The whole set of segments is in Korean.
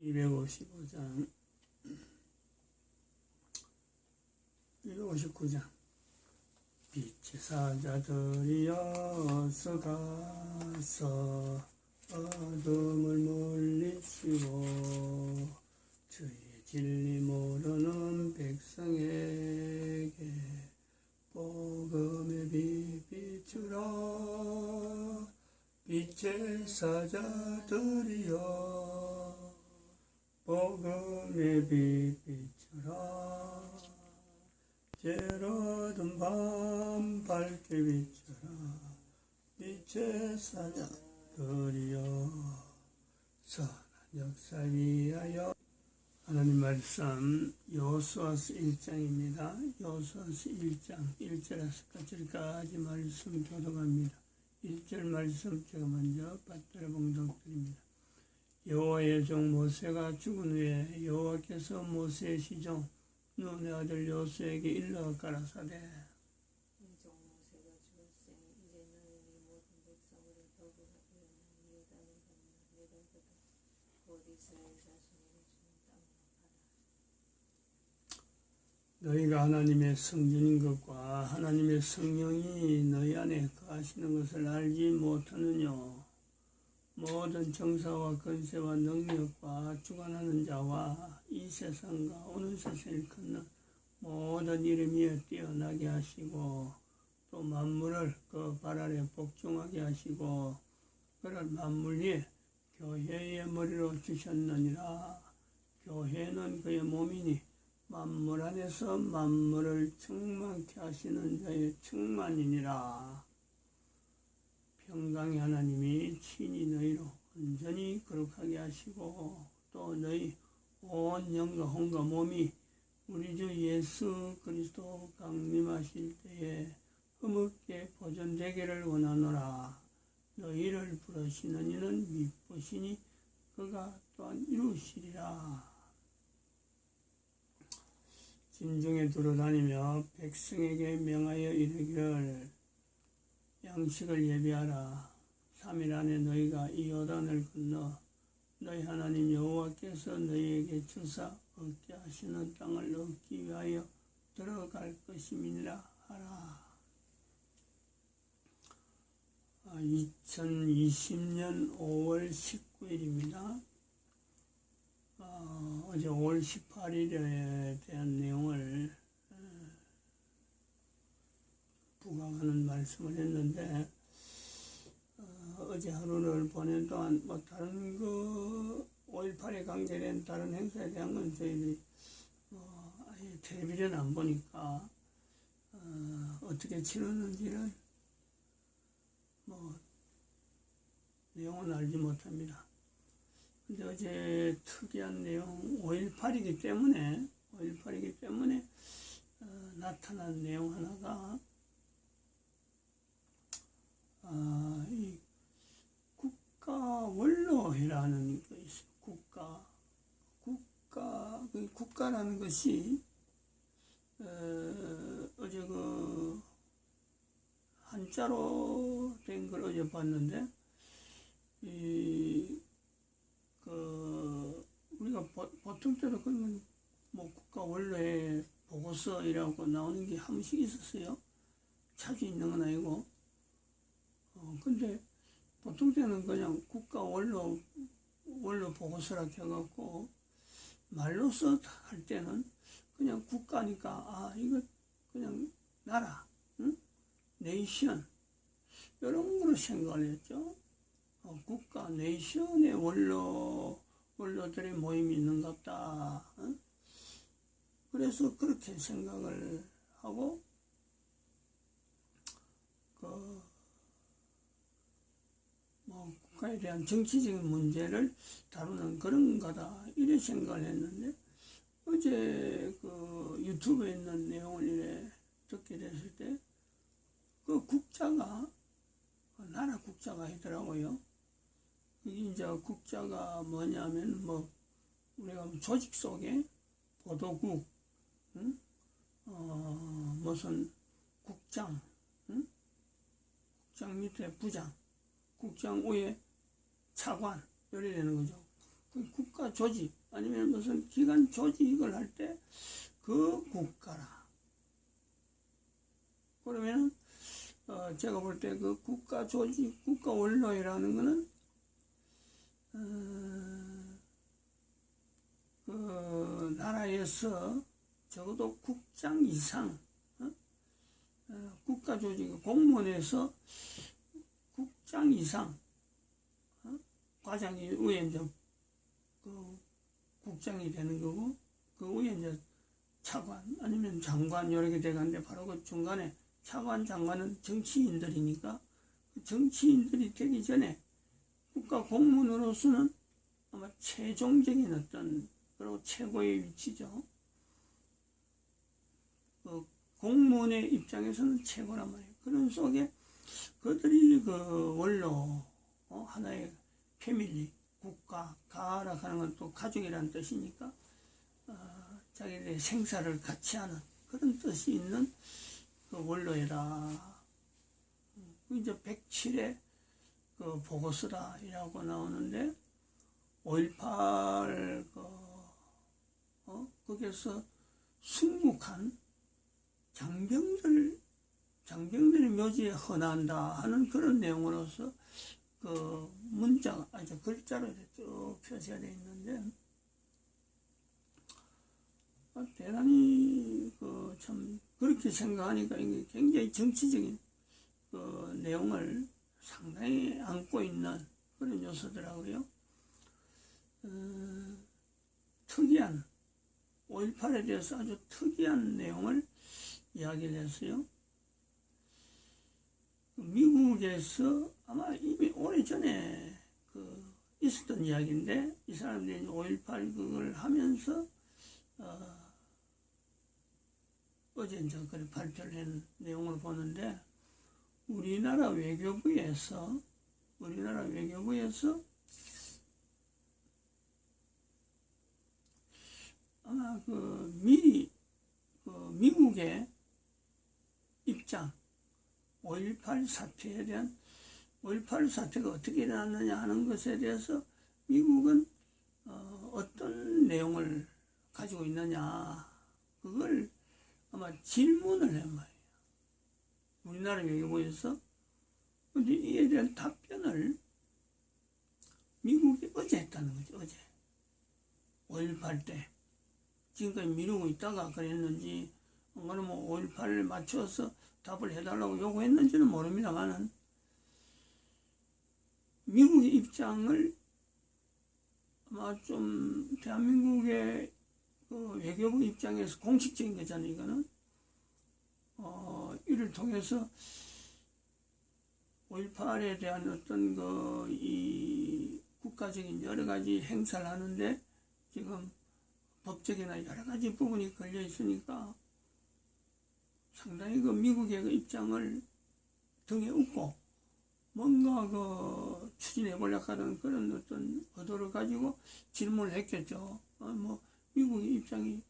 255장 259장 빛의 사자들이여 어서 가서 어둠을 물리치고 주의 진리 모르는 백성에게 복음의 빛 비추라. 빛의 사자들이여 복음의 빛 비추라. 제로든 밤 밝게 비추라. 빛의 사자들이여 선한 역사 위하여. 하나님 말씀 여호수아서 1장입니다. 여호수아서 1장 1절에서 4절까지 말씀 교독합니다. 1절 말씀 제가 먼저 받들어 봉독드립니다. 여호와의 종 모세가 죽은 후에 여호와께서 모세의 시종 눈의 아들 여호수아에게 일러 가라사대 이 종 모세가 죽었으니 이제 너는 이 모든 백성으로 더불어 일어나 유다를 건너 요단보다 곧 이스라엘 자손에게 주는 땅으로 가라. 너희가 하나님의 성전인 것과 하나님의 성령이 너희 안에 거하시는 것을 알지 못하느뇨. 모든 정사와 권세와 능력과 주관하는 자와 이 세상과 오는 세상을 걷는 모든 이름이여 뛰어나게 하시고 또 만물을 그 발 아래 복종하게 하시고 그를 만물 위에 교회의 머리로 주셨느니라. 교회는 그의 몸이니 만물 안에서 만물을 충만케 하시는 자의 충만이니라. 평강의 하나님이 친히 너희로 온전히 거룩하게 하시고 또 너희 온 영과 혼과 몸이 우리 주 예수 그리스도 강림하실 때에 흐뭇게 보존되기를 원하노라. 너희를 부르시는 이는 미쁘시니 그가 또한 이루시리라. 진중에 두루다니며 백성에게 명하여 이르기를 양식을 예비하라. 3일 안에 너희가 이 요단을 건너 너희 하나님 여호와께서 너희에게 주사 얻게 하시는 땅을 얻기 위하여 들어갈 것임이니라 하라. 2020년 5월 19일입니다. 어제 5월 18일에 대한 내용을 부강하는 말씀을 했는데 어제 하루를 보낸 동안 뭐 다른 5.18에 강제된 다른 행사에 대한 건 저희들이 아예 텔레비전 안 보니까 어떻게 치렀는지를 내용은 알지 못합니다. 근데 어제 특이한 내용 5.18이기 때문에 나타난 내용 하나가 이 국가 원로회라는 것이 있어요. 국가라는 것이 어제 한자로 된 걸 어제 봤는데 우리가 보통 때로 그런 국가 원로회 보고서이라고 나오는 게 한 번씩 있었어요. 자주 있는 건 아니고. 근데 보통 때는 그냥 국가 원로 보고서라 해갖고 말로써 할 때는 그냥 국가니까 이거 그냥 나라, 응? 네이션 이런 거로 생각을 했죠. 국가 네이션의 원로들의 모임이 있는갑다. 응? 그래서 그렇게 생각을 하고 국가에 대한 정치적인 문제를 다루는 그런 거다 이래 생각을 했는데 어제 유튜브에 있는 내용을 이래 듣게 됐을 때 국자가 나라 국자가 있더라고요. 이게 이제 국자가 뭐냐면 우리가 조직 속에 보도국, 응? 무슨 국장, 응? 국장 밑에 부장, 국장 위에 차관 이래 되는 거죠. 그 국가 조직 아니면 무슨 기관 조직을 할 때 그 국가라. 그러면은 제가 볼 때 그 국가 조직, 국가 원로회라는 거는 그 나라에서 적어도 국장 이상, 국가 조직 공무원에서 국장 이상, 과장이 위에 이제 그 국장이 되는 거고, 그 위에 이제 차관 아니면 장관 이렇게 돼가는데, 바로 그 중간에 차관 장관은 정치인들이니까 그 정치인들이 되기 전에 국가 공무원으로서는 아마 최종적인 어떤 그리고 최고의 위치죠. 그 공무원의 입장에서는 최고란 말이에요. 그런 속에 그들이 그 원로, 하나의 패밀리, 국가, 가라 하는 건 또 가족이라는 뜻이니까 자기들의 생사를 같이 하는 그런 뜻이 있는 그 원로회다. 이제 107의 그 보고서다라고 나오는데 5.18 거기에서 순국한 장병들의 묘지에 헌한다 하는 그런 내용으로서 그 문자가 아주 글자로 쭉 표시가 되어 있는데, 대단히 참 그렇게 생각하니까 이게 굉장히 정치적인 그 내용을 상당히 안고 있는 그런 요소더라고요. 특이한 5.18에 대해서 아주 특이한 내용을 이야기를 했어요. 미국에서 아마 이미 오래전에 있었던 이야기인데, 이 사람들이 5.18 그걸 하면서 어제 이제 그걸 발표를 한 내용을 보는데, 우리나라 외교부에서 아마 미리 미국의 입장, 5.18 사태에 대한 5.18 사태가 어떻게 일어났느냐 하는 것에 대해서 미국은 어떤 내용을 가지고 있느냐, 그걸 아마 질문을 한 거예요. 우리나라 외교부에서. 근데 이에 대한 답변을 미국이 어제 했다는 거죠. 어제 5.18 때 지금까지 미루고 있다가 그랬는지, 그거는 뭐 5.18을 맞춰서 답을 해달라고 요구했는지는 모릅니다만은, 미국의 입장을 아마 좀 대한민국의 그 외교부 입장에서 공식적인 거잖아요. 이거는 이를 통해서 5.18에 대한 어떤 이 국가적인 여러 가지 행사를 하는데 지금 법적이나 여러 가지 부분이 걸려 있으니까 상당히 미국의 입장을 등에 업고 뭔가 추진해 보려고 하는 그런 어떤 의도를 가지고 질문을 했겠죠. 미국의 입장이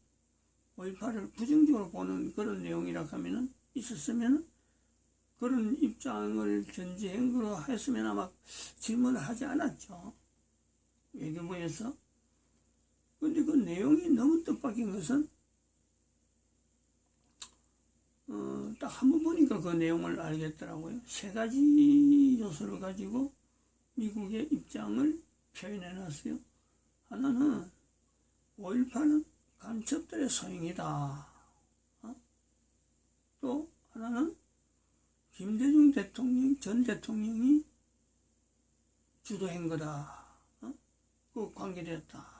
5.18을 부정적으로 보는 그런 내용이라 하면은 있었으면 그런 입장을 전제한 거로 했으면 아마 질문을 하지 않았죠. 외교부에서. 근데 그 내용이 너무 뜻밖인 것은 딱 한 번 보니까 그 내용을 알겠더라고요. 세 가지 요소를 가지고 미국의 입장을 표현해 놨어요. 하나는 5.18은 간첩들의 소행이다. 또 하나는 김대중 전 대통령이 주도한 거다. 그 관계되었다.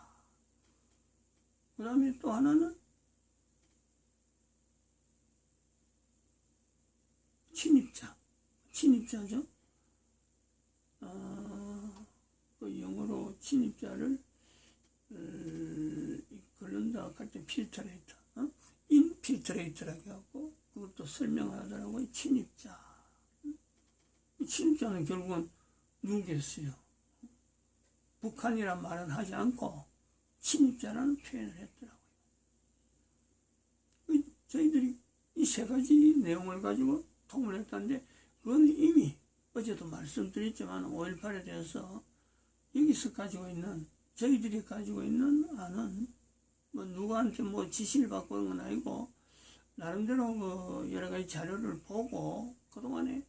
그 다음에 또 하나는 친입자죠. 그 영어로 친입자를 걸른다 할 때 필터레이터, 인필트레이터라고 하고, 그것도 설명하더라고요. 친입자. 이 친입자는 결국은 누구겠어요? 북한이란 말은 하지 않고 친입자라는 표현을 했더라고요. 저희들이 이 세 가지 내용을 가지고 통을 했다는데, 그건 이미 어제도 말씀드렸지만 5.18에 대해서 여기서 가지고 있는 저희들이 가지고 있는 안은 뭐 누구한테 뭐 지시를 받고 그런 건 아니고 나름대로 그 여러 가지 자료를 보고 그동안에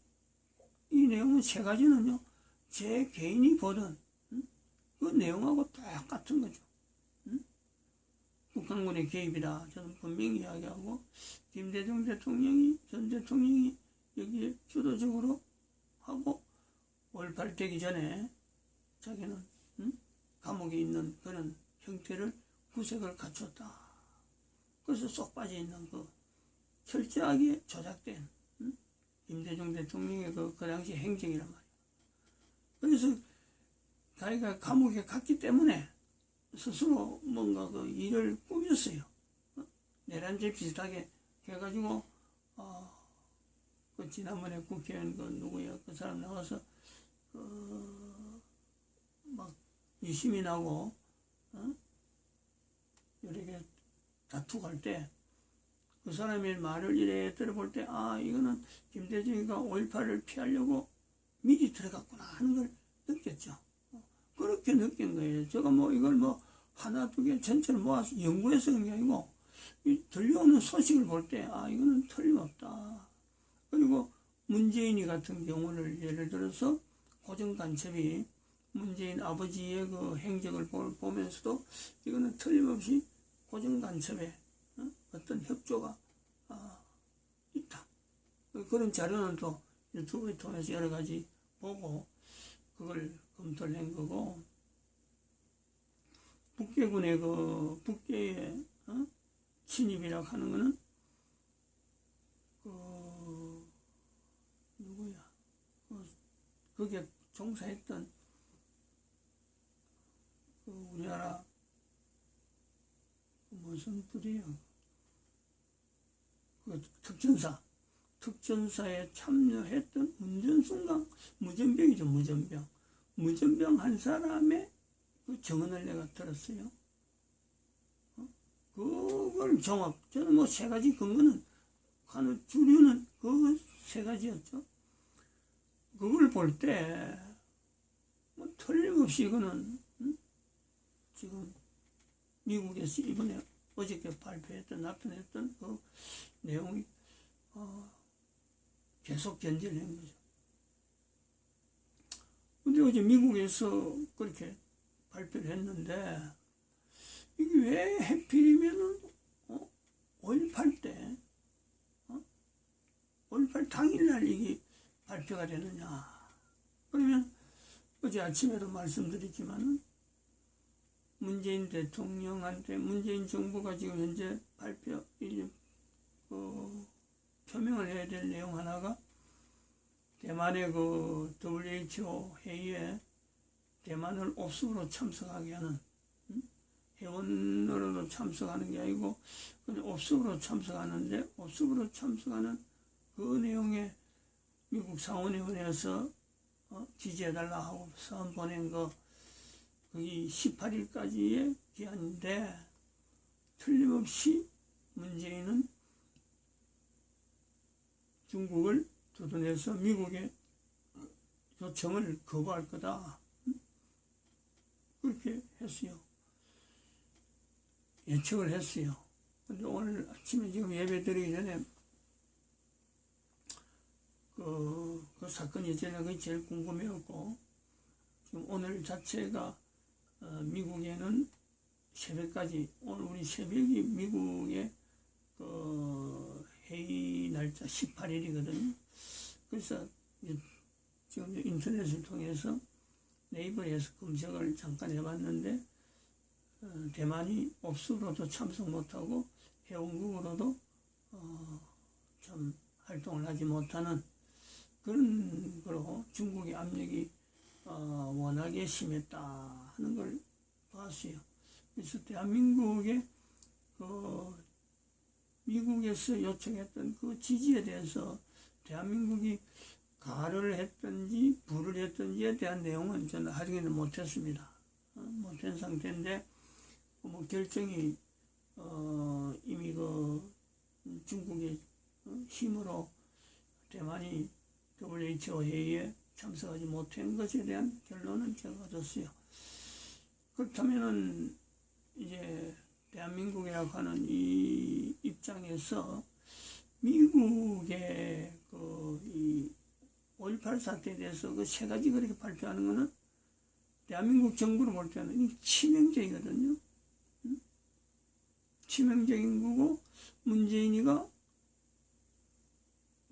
이 내용은 세 가지는요 제 개인이 보던 그 내용하고 똑같은 거죠. 북한군의 개입이다 저는 분명히 이야기하고 김대중 대통령이 전 대통령이 여기에 주도적으로 하고 5.18 되기 전에 자기는 감옥에 있는 그런 형태를 구색을 갖췄다. 그래서 쏙 빠져있는 그 철저하게 조작된 김대중 대통령의 그 당시 행적이란 말이야. 그래서 자기가 감옥에 갔기 때문에 스스로 뭔가 그 일을 꾸몄어요. 내란죄 비슷하게 해가지고 그 지난번에 국회의원 그 누구야 그 사람 나와서 막 유시민하고 이렇게 다투고 할 때 그 사람의 말을 이래 들어볼 때 이거는 김대중이가 5.18을 피하려고 미리 들어갔구나 하는 걸 느꼈죠. 그렇게 느낀 거예요. 제가 뭐 이걸 뭐 하나 두 개 전체를 모아서 연구해서 그런 게 아니고 이 들려오는 소식을 볼 때 이거는 틀림없다. 그리고 문재인이 같은 경우를 예를 들어서 고정간첩이 문재인 아버지의 그 행적을 보면서도 이거는 틀림없이 고정간첩의 어떤 협조가 있다. 그런 자료는 또 유튜브에 통해서 여러 가지 보고 그걸 검토를 한 거고 북계군의 그 북계의 침입이라고 하는 거는 누구야 거기에 종사했던 우리나라 무슨 뿔이에요? 그 특전사에 참여했던 무전병이죠. 무전병 한 사람의 그 증언을 내가 들었어요. 그걸 저는 뭐 세 가지 근거는 하는 주류는 그 세 가지였죠. 그걸 볼 때 뭐 틀림없이 이거는 지금 미국에서 이번에 어저께 나타냈던 그 내용이 계속 견제를 한 거죠. 근데 어제 미국에서 그렇게 발표를 했는데 이게 왜 하필이면은 5.18 때 5.18 당일날 이게 발표가 되느냐. 그러면 어제 아침에도 말씀드렸지만은 문재인 대통령한테 문재인 정부가 지금 현재 표명을 해야 될 내용 하나가 대만의 그 WHO 회의에 대만을 옵습으로 참석하게 하는 회원으로도 참석하는 게 아니고 그냥 옵습으로 참석하는데 옵습으로 참석하는 그 내용에 미국 상원의원에서 지지해달라 하고 서한 보낸 거 그게 18일까지의 기한인데 틀림없이 문재인은 중국을 두둔해서 미국의 요청을 거부할 거다. 그렇게 했어요. 예측을 했어요. 근데 오늘 아침에 지금 예배 드리기 전에 그 사건이 저는 그게 제일 궁금해갖고 지금 오늘 자체가 미국에는 새벽까지 오늘 우리 새벽이 미국의 그 회의 날짜 18일이거든요. 그래서 지금 인터넷을 통해서 네이버에서 검색을 잠깐 해봤는데 대만이 옵습으로도 참석 못하고 회원국으로도 좀 활동을 하지 못하는 그런 거로 중국의 압력이 워낙에 심했다 하는 걸 봤어요. 그래서 대한민국의 미국에서 요청했던 그 지지에 대해서 대한민국이 가를 했든지 불을 했든지에 대한 내용은 저는 확인을 못했습니다. 못한 상태인데 뭐 결정이 이미 그 중국의 힘으로 대만이 WHO 회의에 참석하지 못한 것에 대한 결론은 제가 얻었어요. 그렇다면은 이제 대한민국이라고 하는 이 입장에서 미국의 이 5.18 사태에 대해서 그 세 가지 그렇게 발표하는 거는 대한민국 정부로 볼 때는 치명적이거든요. 치명적인 거고, 문재인이가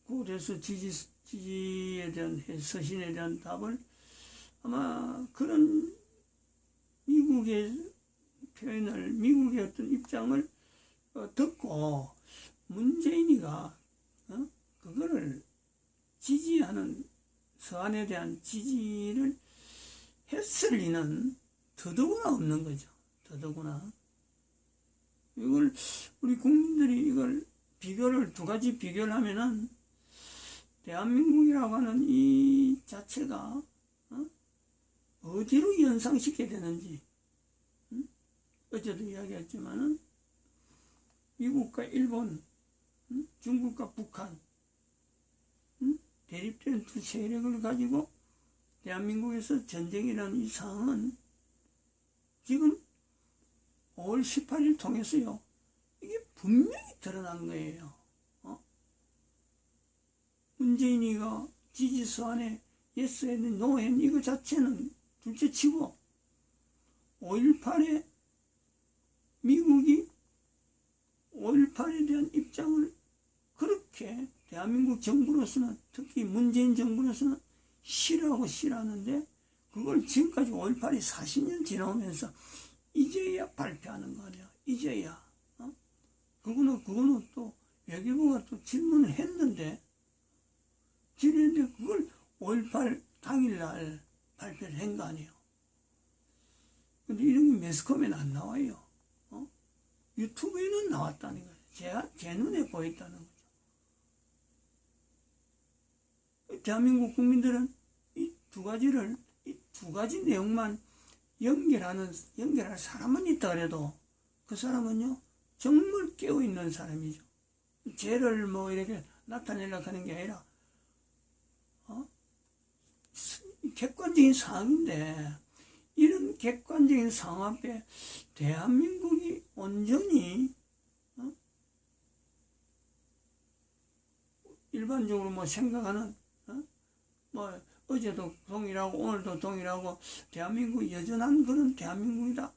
그래서 지지에 대한 서신에 대한 답을 아마 그런 미국의 표현을, 미국의 어떤 입장을 듣고 문재인이가 그거를 지지하는, 서한에 대한 지지를 했을 리는 더더구나 없는 거죠. 더더구나. 이걸 우리 국민들이 이걸 비교를, 두 가지 비교를 하면은 대한민국이라고 하는 이 자체가 어디로 연상시켜야 되는지, 어제도 이야기했지만은 미국과 일본, 중국과 북한, 대립된 두 세력을 가지고 대한민국에서 전쟁이라는 이 상황은 지금 5월 18일 통해서요, 이게 분명히 드러난 거예요. 문재인이가 지지서한에 예스 했는 노 했는 이거 자체는 둘째 치고 5.18에 미국이 5.18에 대한 입장을 그렇게 대한민국 정부로서는, 특히 문재인 정부로서는 싫어하는데 그걸 지금까지 5.18이 40년 지나오면서 이제야 발표하는 거 아니야. 이제야. 그거는 또 외교부가 또 질문을 했는데 그걸 5.18 당일날 발표를 한 거 아니에요. 근데 이런 게 매스컴에는 안 나와요. 유튜브에는 나왔다는 거예요. 제 눈에 보였다는 거죠. 대한민국 국민들은 이 두 가지 내용만 연결할 사람은 있다 그래도 그 사람은요, 정말 깨어있는 사람이죠. 죄를 뭐 이렇게 나타내려고 하는 게 아니라, 객관적인 상황인데, 이런 객관적인 상황 앞에 대한민국이 온전히 일반적으로 뭐 생각하는 뭐 어제도 동일하고 오늘도 동일하고 대한민국이 여전한 그런 대한민국이다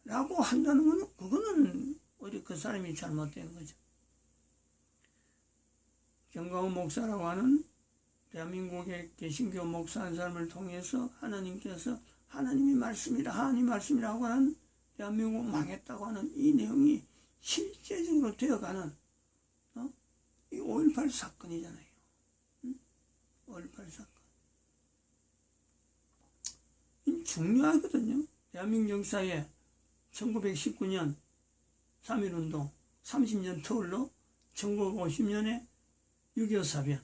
라고 한다는 거는, 그거는 우리 그 사람이 잘못된 거죠. 정광훈 목사라고 하는 대한민국의 개신교 목사 한 사람을 통해서 하나님께서 하나님의 말씀이라 하나님 말씀이라고 하는 대한민국 망했다고 하는 이 내용이 실제적으로 되어가는 이 5.18 사건이잖아요. 5.18 사건. 중요하거든요. 대한민국 역사에 1919년 3.1운동, 30년 터울로 1950년에 6.25 사변,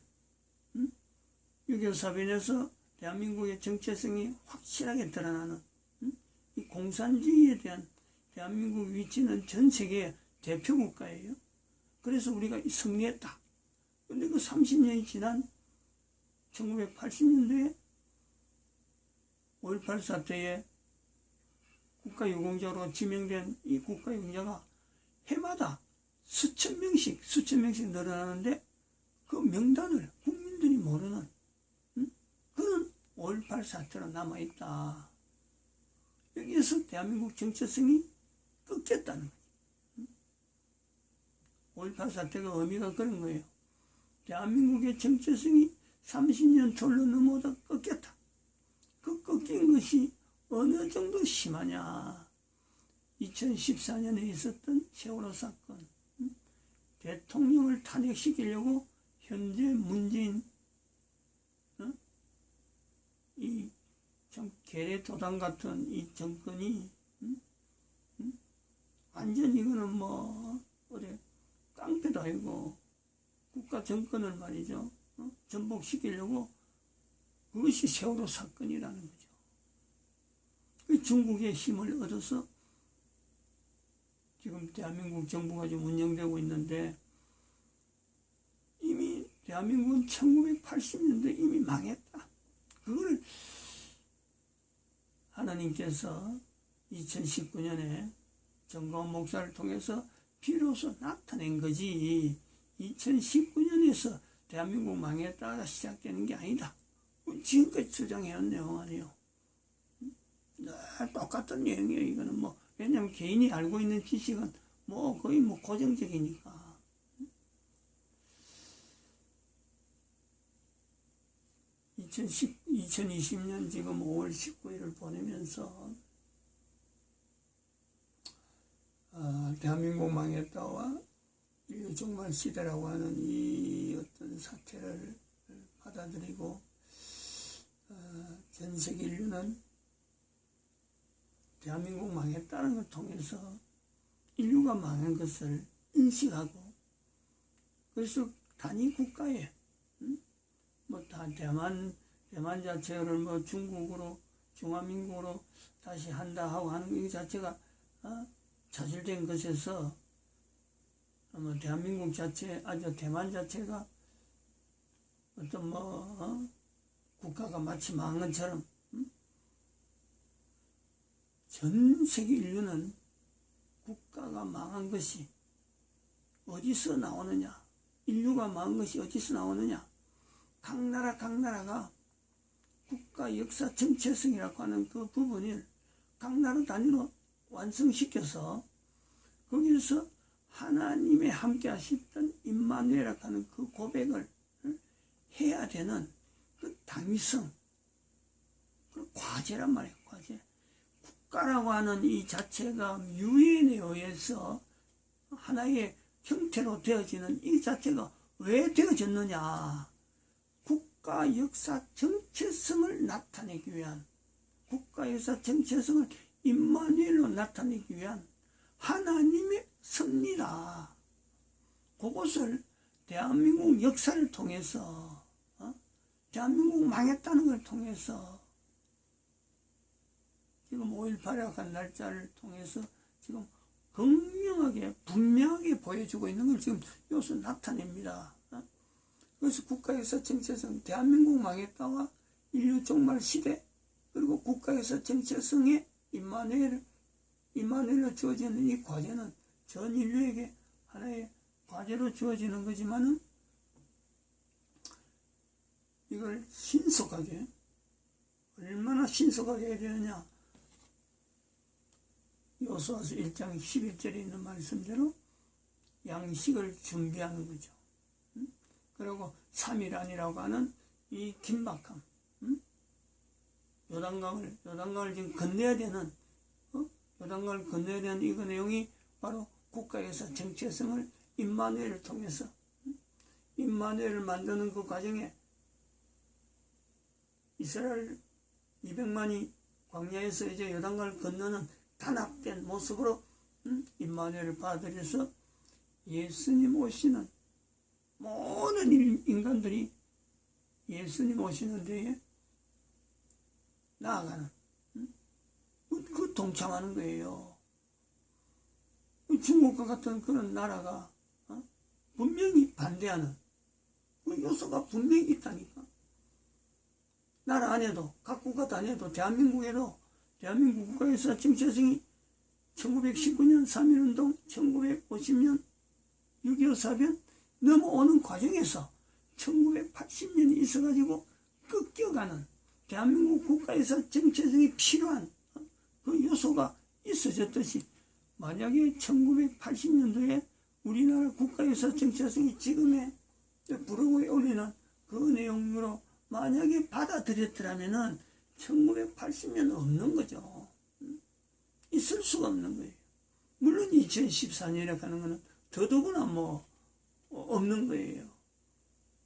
6.25 사변에서 대한민국의 정체성이 확실하게 드러나는 이 공산주의에 대한 대한민국 위치는 전 세계의 대표 국가예요. 그래서 우리가 승리했다. 근데 그 30년이 지난 1980년도에 5.18 사태에 국가유공자로 지명된 이 국가유공자가 해마다 수천 명씩 늘어나는데 그 명단을 국민들이 모르는 그런 5.18 사태로 남아있다. 여기에서 대한민국 정체성이 꺾였다는 거죠. 5.18 사태가 의미가 그런 거예요. 대한민국의 정체성이 30년 졸로 넘어다 꺾였다. 그 꺾인 것이 어느 정도 심하냐. 2014년에 있었던 세월호 사건, 대통령을 탄핵시키려고 현재 문재인 이 참 계례도당 같은 이 정권이 완전 이거는 뭐 어디 깡패도 아니고 국가 정권을 말이죠, 전복시키려고, 그것이 세월호 사건이라는 거죠. 그 중국의 힘을 얻어서 지금 대한민국 정부가 지금 운영되고 있는데, 이미 대한민국은 1980년대 이미 망했다. 그걸 하나님께서 2019년에 정가원 목사를 통해서 비로소 나타낸 거지, 2019년에서 대한민국 망했다가 시작되는 게 아니다. 지금까지 주장해온 내용 아니에요. 늘 똑같은 내용이에요. 이거는 뭐, 왜냐면 개인이 알고 있는 지식은 뭐 거의 뭐 고정적이니까. 2020년 지금 5월 19일을 보내면서 대한민국 망했다와 인류 종말 시대라고 하는 이 어떤 사태를 받아들이고 전 세계 인류는 대한민국 망했다는 걸 통해서 인류가 망한 것을 인식하고, 그래서 단위 국가에 뭐 다 대만 자체를 뭐 중국으로, 중화민국으로 다시 한다 하고 하는 이 자체가 차질된 것에서 뭐 대한민국 자체, 대만 자체가 어떤 뭐 국가가 마치 망한 것처럼 전 세계 인류는 국가가 망한 것이 어디서 나오느냐? 인류가 망한 것이 어디서 나오느냐? 각 나라가 국가 역사 정체성이라고 하는 그 부분을 각 나라 단위로 완성시켜서 거기서 하나님의 함께 하셨던 임마누엘이라고 하는 그 고백을 해야 되는 그 당위성, 그 과제란 말이에요. 과제. 국가라고 하는 이 자체가 유엔에 의해서 하나의 형태로 되어지는 이 자체가 왜 되어졌느냐? 국가 역사 정체성을 나타내기 위한, 국가 역사 정체성을 임마누엘로 나타내기 위한 하나님의 섭리다. 그것을 대한민국 역사를 통해서, 대한민국 망했다는 걸 통해서, 지금 5.18이라고 한 날짜를 통해서 지금 극명하게 분명하게 보여주고 있는 걸 지금 여기서 나타냅니다. 그래서 국가에서 정체성, 대한민국 망했다와 인류 종말 시대, 그리고 국가에서 정체성의 임마누엘로 주어지는 이 과제는 전 인류에게 하나의 과제로 주어지는 거지만은 이걸 신속하게, 얼마나 신속하게 해야 되느냐? 요수아서 1장 11절에 있는 말씀대로 양식을 준비하는 거죠. 그리고 3일안이라고 하는 이 긴박함, 요단강을 지금 건너야 되는, 요단강을 건너야 되는 이거 내용이 바로 국가에서 정체성을 임마누엘을 통해서, 임마누엘을 만드는 그 과정에 이스라엘 200만이 광야에서 이제 요단강을 건너는 단합된 모습으로 임마누엘을 받아들여서 예수님 오시는 모든 인간들이 예수님 오시는 데에 나아가는, 그 동참하는 거예요. 중국과 같은 그런 나라가 분명히 반대하는 그 요소가 분명히 있다니까. 나라 안에도, 각 국가 안에도, 대한민국에도, 대한민국 국가에서 정체성이 1919년 3.1운동, 1950년 6.25 사변 넘어오는 과정에서 1980년이 있어가지고 꺾여가는 대한민국 국가에서 정체성이 필요한 그 요소가 있어졌듯이, 만약에 1980년도에 우리나라 국가에서 정체성이 지금의 부르고에 올리는 그 내용으로 만약에 받아들였더라면은 1980년 없는 거죠. 있을 수가 없는 거예요. 물론 2014년에 가는 거는 더더구나 뭐 없는 거예요.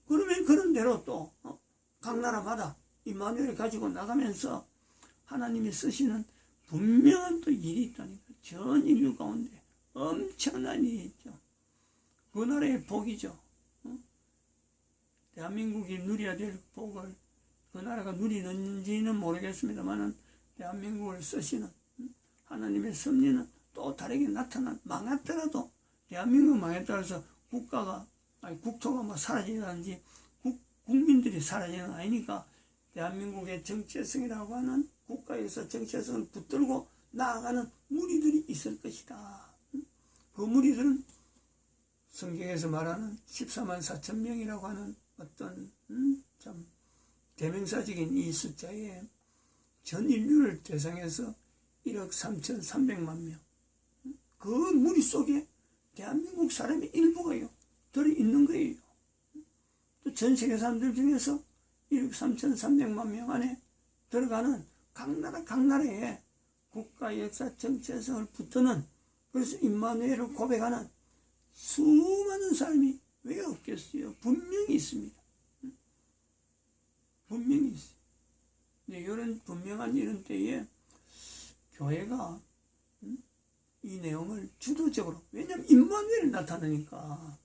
그러면 그런 대로 또 각 나라마다 임마누엘을 가지고 나가면서 하나님이 쓰시는 분명한 또 일이 있다니까. 전 인류 가운데 엄청난 일이 있죠. 그 나라의 복이죠. 대한민국이 누려야 될 복을 그 나라가 누리는지는 모르겠습니다만은 대한민국을 쓰시는 하나님의 섭리는 또 다르게 나타난, 망했더라도 대한민국 망했다고 해서 국토가 뭐 사라지는지 국민들이 사라지는 거 아니니까 대한민국의 정체성이라고 하는 국가에서 정체성을 붙들고 나아가는 무리들이 있을 것이다. 그 무리들은 성경에서 말하는 14만 4천 명이라고 하는 어떤 참 대명사적인 이 숫자에 전 인류를 대상해서 1억 3,300만 명. 그 무리 속에 대한민국 사람의 일부가요 들어있는 거예요. 또 전 세계 사람들 중에서 1억 3,300만 명 안에 들어가는 각 나라에 국가 역사 정체성을 붙드는, 그래서 임마누엘을 고백하는 수많은 사람이 왜 없겠어요? 분명히 있습니다. 분명히 있어요. 근데 이런 분명한 이런 때에 교회가 이 내용을 주도적으로, 왜냐하면 임마누엘이 나타나니까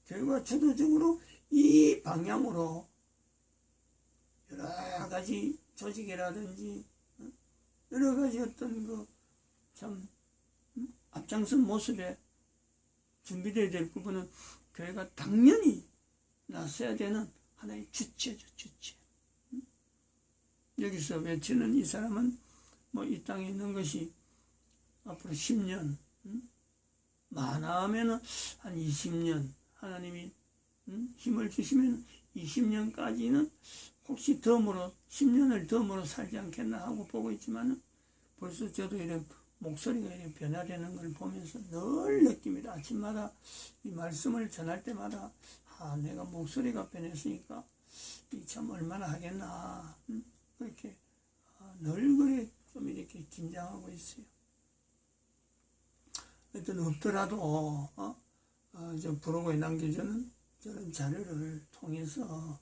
교회가 주도적으로 이 방향으로 여러 가지 조직이라든지 여러 가지 어떤 그 참 앞장선 모습에 준비되어야 될 부분은 교회가 당연히 나서야 되는 하나의 주체죠, 주체. 여기서 외치는 이 사람은 뭐 이 땅에 있는 것이 앞으로 10년, 많아하면 한 20년, 하나님이 힘을 주시면 20년까지는 혹시 덤으로 10년을 덤으로 살지 않겠나 하고 보고 있지만, 벌써 저도 이런 목소리가 이렇게 변화되는 걸 보면서 늘 느낍니다. 아침마다 이 말씀을 전할 때마다 내가 목소리가 변했으니까 참 얼마나 하겠나, 그렇게 늘 그래 좀 이렇게 긴장하고 있어요. 어떤 없더라도 저 브로그에 남겨주는 저런 자료를 통해서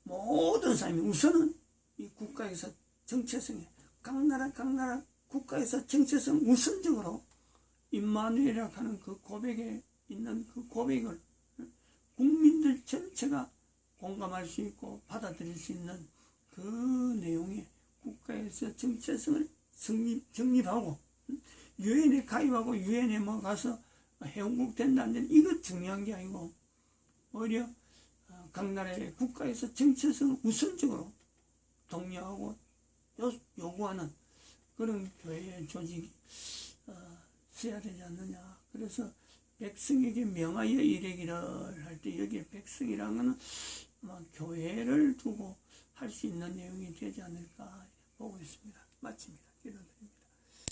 모든 사람이 우선은 이 국가에서 정체성에 각 나라 국가에서 정체성 우선적으로 임마누엘이라고 하는 그 고백에 있는 그 고백을 국민들 전체가 공감할 수 있고 받아들일 수 있는 그 내용에 국가에서 정체성을 정립하고 유엔에 가입하고 유엔에 뭐 가서 회원국 된다 안 된다 이거 중요한 게 아니고, 오히려 각 나라의 국가에서 정체성을 우선적으로 독려하고 요구하는 그런 교회의 조직이 써야 되지 않느냐. 그래서 백성에게 명하여 이르기를 할 때 여기에 백성이라는 것은 아마 교회를 두고 할 수 있는 내용이 되지 않을까 보고 있습니다. 마칩니다. 기도드립니다.